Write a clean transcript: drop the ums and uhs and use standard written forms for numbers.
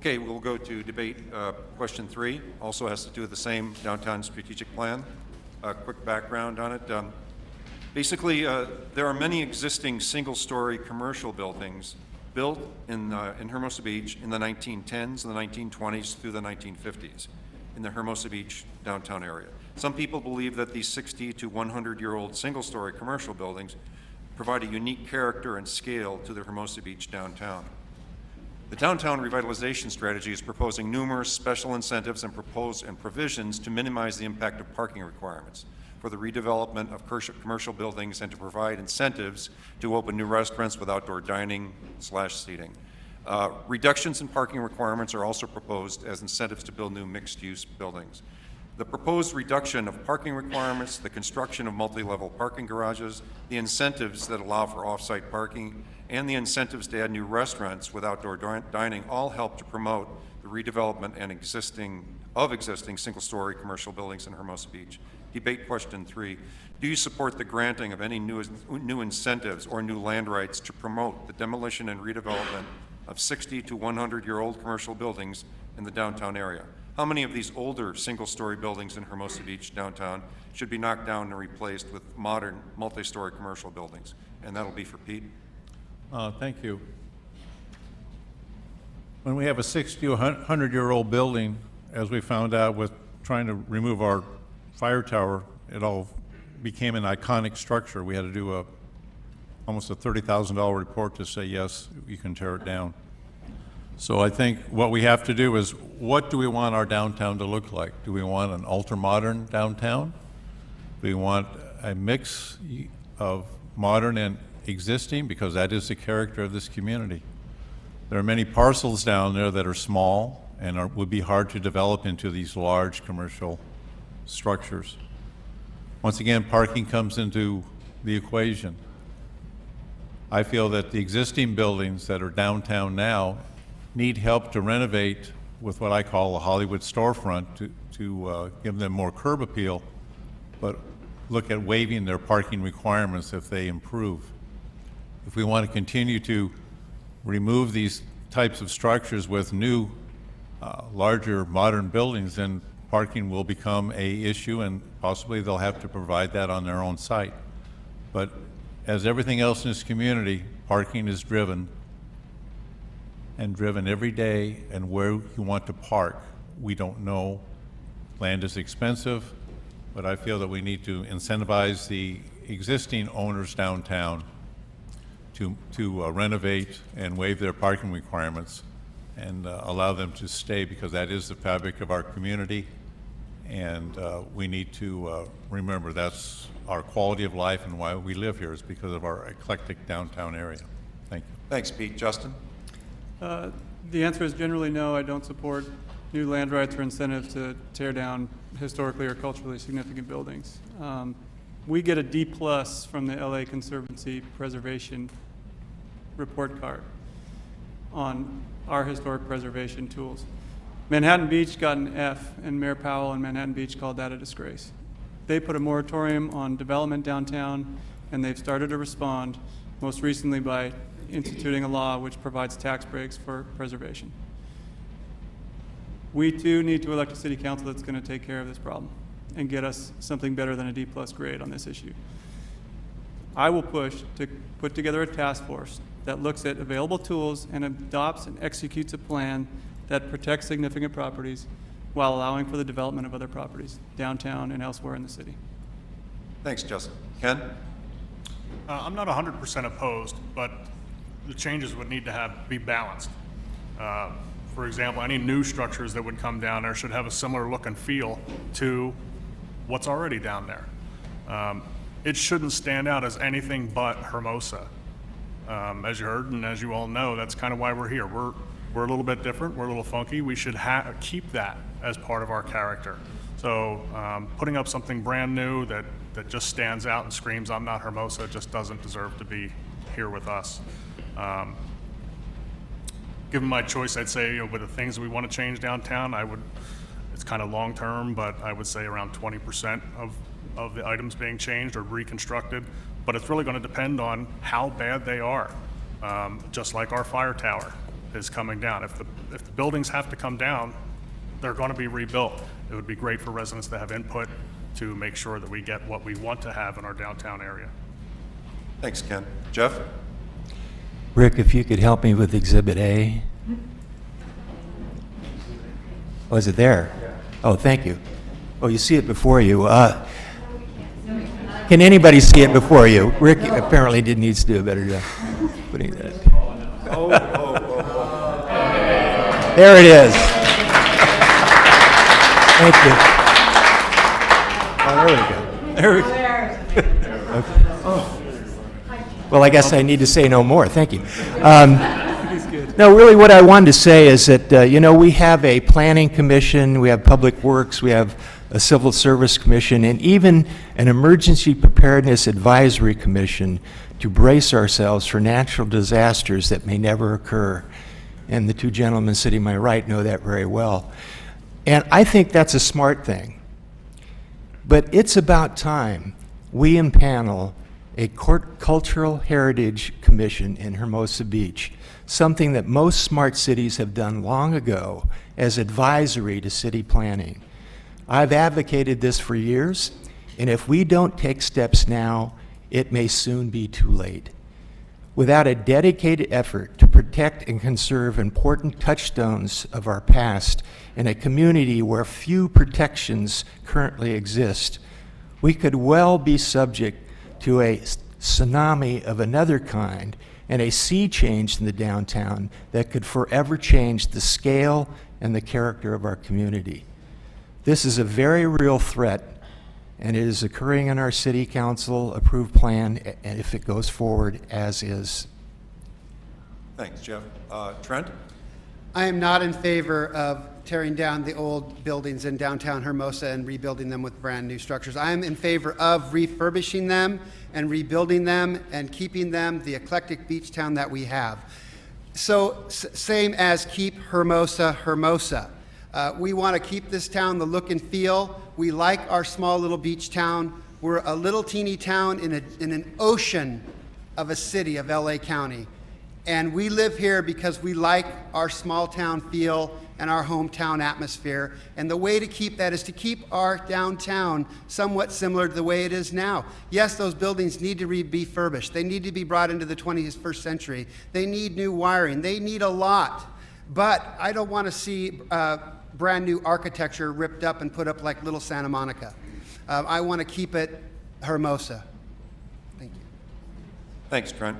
Okay, we'll go to debate question 3. Also has to do with the same downtown strategic plan. Quick background on it. Basically, there are many existing single-story commercial buildings built in Hermosa Beach in the 1910s, and the 1920s through the 1950s in the Hermosa Beach downtown area. Some people believe that these 60 to 100-year-old single-story commercial buildings provide a unique character and scale to the Hermosa Beach downtown. The Downtown Revitalization Strategy is proposing numerous special incentives and provisions to minimize the impact of parking requirements for the redevelopment of commercial buildings and to provide incentives to open new restaurants with outdoor dining/seating. Reductions in parking requirements are also proposed as incentives to build new mixed-use buildings. The proposed reduction of parking requirements, the construction of multi-level parking garages, the incentives that allow for off-site parking, and the incentives to add new restaurants with outdoor dining all help to promote the redevelopment and existing single-story commercial buildings in Hermosa Beach. Debate question 3. Do you support the granting of any new incentives or new land rights to promote the demolition and redevelopment of 60 to 100-year-old commercial buildings in the downtown area? How many of these older single-story buildings in Hermosa Beach downtown should be knocked down and replaced with modern multi-story commercial buildings? And that'll be for Pete. Thank you. When we have a 60 to 100-year-old building, as we found out with trying to remove our fire tower, it all became an iconic structure. We had to do almost a $30,000 report to say, yes, you can tear it down. So I think what we have to do is, what do we want our downtown to look like? Do we want an ultra-modern downtown? Do we want a mix of modern and existing? Because that is the character of this community. There are many parcels down there that are small and would be hard to develop into these large commercial structures. Once again, parking comes into the equation. I feel that the existing buildings that are downtown now need help to renovate with what I call a Hollywood storefront to give them more curb appeal, but look at waiving their parking requirements if they improve. If we want to continue to remove these types of structures with new, larger modern buildings, then parking will become an issue, and possibly they'll have to provide that on their own site. But as everything else in this community, parking is driven every day, and where you want to park, we don't know. Land is expensive, but I feel that we need to incentivize the existing owners downtown to renovate and waive their parking requirements and allow them to stay, because that is the fabric of our community. And we need to remember that's our quality of life, and why we live here is because of our eclectic downtown area. Thank you. Thanks, Pete. Justin? The answer is generally no. I don't support new land rights or incentives to tear down historically or culturally significant buildings. We get a D+ from the LA Conservancy Preservation report card on our historic preservation tools. Manhattan Beach got an F, and Mayor Powell in Manhattan Beach called that a disgrace. They put a moratorium on development downtown, and they've started to respond, most recently by instituting a law which provides tax breaks for preservation. We too need to elect a city council that's going to take care of this problem and get us something better than a D+ grade on this issue. I will push to put together a task force that looks at available tools and adopts and executes a plan that protects significant properties while allowing for the development of other properties downtown and elsewhere in the city. Thanks, Justin. Ken? I'm not 100% opposed, but the changes would need to be balanced. For example, any new structures that would come down there should have a similar look and feel to what's already down there. It shouldn't stand out as anything but Hermosa. As you heard and as you all know, that's kind of why we're here. We're a little bit different, we're a little funky. We should keep that as part of our character. So putting up something brand new that just stands out and screams, I'm not Hermosa, just doesn't deserve to be here with us. Given my choice, I'd say, with the things that we want to change downtown, it's kind of long term, but I would say around 20% of the items being changed or reconstructed. But it's really going to depend on how bad they are. Just like our fire tower is coming down. if the buildings have to come down, they're going to be rebuilt. It would be great for residents to have input to make sure that we get what we want to have in our downtown area. Thanks, Ken. Jeff? Rick, if you could help me with Exhibit A. Oh, is it there? Oh, thank you. Oh, you see it before you. Can anybody see it before you? Rick apparently needs to do a better job putting that. There it is. Thank you. Oh, there we go. Well, I guess I need to say no more. Thank you. No, really what I wanted to say is that, we have a planning commission, we have public works, we have a civil service commission, and even an emergency preparedness advisory commission to brace ourselves for natural disasters that may never occur. And the two gentlemen sitting to my right know that very well. And I think that's a smart thing. But it's about time we impanel a cultural heritage commission in Hermosa Beach, something that most smart cities have done long ago as advisory to city planning. I've advocated this for years, and if we don't take steps now, it may soon be too late. Without a dedicated effort to protect and conserve important touchstones of our past in a community where few protections currently exist, we could well be subject to a tsunami of another kind and a sea change in the downtown that could forever change the scale and the character of our community. This is a very real threat, and it is occurring in our city council approved plan, and if it goes forward as is. Thanks, Jeff. Trent? I am not in favor of tearing down the old buildings in downtown Hermosa and rebuilding them with brand new structures. I am in favor of refurbishing them and rebuilding them and keeping them the eclectic beach town that we have. So same as keep Hermosa, Hermosa. We want to keep this town the look and feel. We like our small little beach town. We're a little teeny town in an ocean of a city of LA County. And we live here because we like our small town feel and our hometown atmosphere. And the way to keep that is to keep our downtown somewhat similar to the way it is now. Yes, those buildings need to be refurbished. They need to be brought into the 21st century. They need new wiring. They need a lot. But I don't want to see brand new architecture ripped up and put up like little Santa Monica. I want to keep it Hermosa. Thank you. Thanks, Trent.